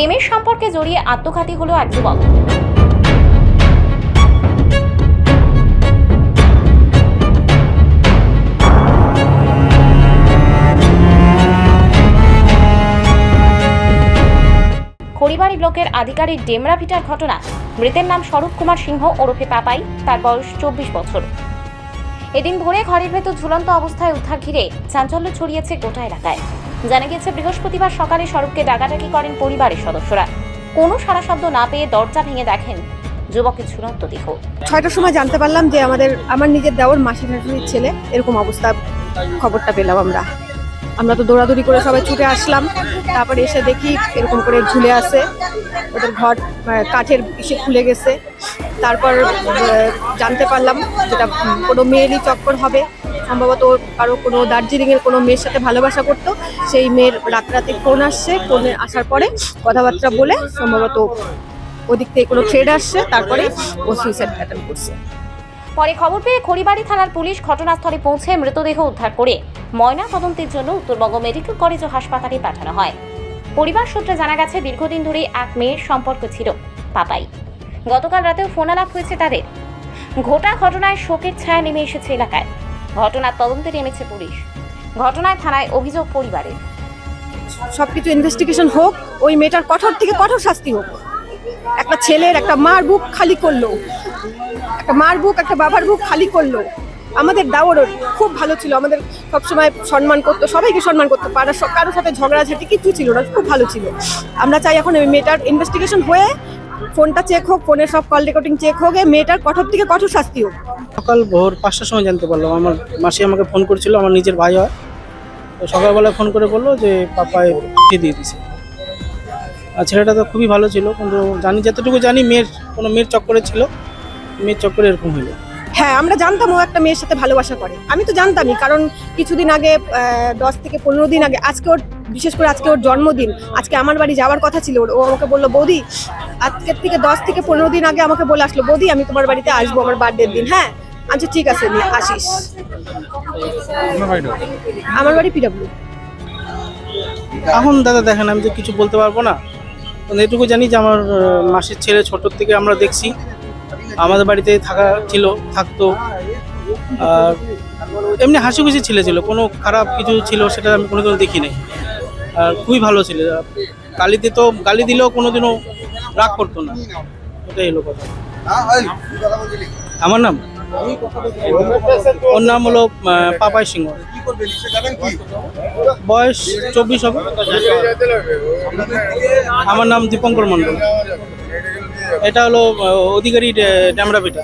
প্রেমের সম্পর্কে জড়িয়ে আত্মঘাতী হলো এক যুবক। খড়িবাড়ি ব্লকের আধিকারিক ডেমরাভিটার ঘটনা। মৃতের নাম স্বরূপ কুমার সিংহ ওরফে পাপাই, তার বয়স 24 বছর। এদিন ভোরে ঘরের ভেতর ঝুলন্ত অবস্থায় উদ্ধার ঘিরে চাঞ্চল্য ছড়িয়েছে গোটা এলাকায়। জানা গেছে বৃহস্পতিবার সকালে স্বরূপকে ডাকাডাকি করেন পরিবারের সদস্যরা। কোনো সাড়া শব্দ না পেয়ে দরজা ভেঙে দেখেন যুবকের ঝুলন্ত দেহ। 6টার সময় জানতে পারলাম যে আমার নিজের দেওর মাসি শাশুড়ির ছেলে এরকম অবস্থা, খবরটা পেলাম আমরা তো দৌড়াদৌড়ি করে সবাই ছুটে আসলাম। তারপরে এসে দেখি এরকম করে ঝুলে আছে, ওদের ঘর কাঠের ইসে খুলে গেছে। তারপর জানতে পারলাম যেটা কোনো মেয়েরই চক্কর হবে, সম্ভবত কারো কোনো দার্জিলিংয়ের কোনো মেয়ের সাথে ভালোবাসা করতো। সেই মেয়ের রাতে ফোন আসছে, ফোনে আসার পরে কথাবার্তা বলে সম্ভবত ওদিক থেকে কোনো থ্রেড আসছে, তারপরে ও সুইসাইড অ্যাটেম্প করছে। পরে খবর পেয়ে খড়িবাড়ি থানার পুলিশ ঘটনাস্থলে পৌঁছে মৃতদেহ উদ্ধার করে ময়না তদন্তের জন্য উত্তরবঙ্গ মেডিকেল কলেজ ও হাসপাতালে পাঠানো হয়। পরিবার সূত্রে জানা গেছে দীর্ঘদিন ধরে এক মেয়ের সম্পর্ক ছিল পাপাই। গতকাল রাতেও ফোন আলাপ হয়েছে তাদের। গোটা ঘটনায় শোকের ছায়া নেমে এসেছে এলাকায়। ঘটনার তদন্তে নেমেছে পুলিশ। ঘটনায় থানায় অভিযোগ পরিবারের। সবকিছু ইনভেস্টিগেশন হোক, ওই মেয়েটার কঠোর থেকে কঠোর শাস্তি হোক। একটা ছেলের একটা মার বুক খালি করলো, একটা মার বুক একটা বাবার বুক খালি করলো। আমাদের দাওয়ারও খুব ভালো ছিল, আমাদের সবসময় সম্মান করতো, সবাইকে সম্মান করতো, কারোর সাথে ঝগড়াঝাটি কিছু ছিল না, খুব ভালো ছিল। আমরা চাই এখন ওই মেয়েটার ইনভেস্টিগেশন হয়ে ফোনটা চেক হোক, ফোনের সব কল রেকর্ডিং চেক হোক, মেয়েটার কঠোর থেকে কঠোর শাস্তি হোক। সকাল ভোর 5টার সময় জানতে পারলাম, আমার মাসি আমাকে ফোন করেছিল, আমার নিজের ভাই হয়। তো সকালবেলা ফোন করে বললো যে পাপায় দিয়ে দিয়েছে। আর ছেলেটা তো খুবই ভালো ছিল, কিন্তু যতটুকু জানি কোনো মেয়ের চক্করে ছিল, মেয়ের চক্করে এরকম হইলো। হ্যাঁ, আমরা জানতাম ও একটা মেয়ের সাথে ভালোবাসা করে। আমি তো জানতামই, কারণ কিছুদিন আগে 10 থেকে 15 দিন আগে, বিশেষ করে আজকে ওর জন্মদিন, আজকে আমার বাড়ি যাওয়ার কথা ছিল। ও আমাকে বললো, বৌদি আজকের থেকে 10 থেকে 15 দিন আগে আমাকে বলে আসলো, বৌদি আমি তোমার বাড়িতে আসবো আমার বার্থডের দিন। হ্যাঁ, আচ্ছা ঠিক আছে, আসিস। আমার বাড়ি পিডাব্লিউ। এখন দাদা দেখেন, আমি তো কিছু বলতে পারবো না। এটুকু জানি যে আমার মাসির ছেলে ছোটোর থেকে আমরা দেখছি, আমাদের বাড়িতে থাকতো। আর এমনি হাসি খুশি ছেলে ছিল, কোনো খারাপ কিছু ছিল সেটা আমি কোনোদিনও দেখি নাই। আর খুবই ভালো ছিল, গালি দিলেও কোনোদিনও রাগ করতো না। এটাই হলো কথা। আমার নাম, ওর নাম হলো পাপাই সিংহ, বয়স 24 হবে। আমার নাম দীপঙ্কর মণ্ডল। এটা হলো অধিকারী ডেমরাভিটা।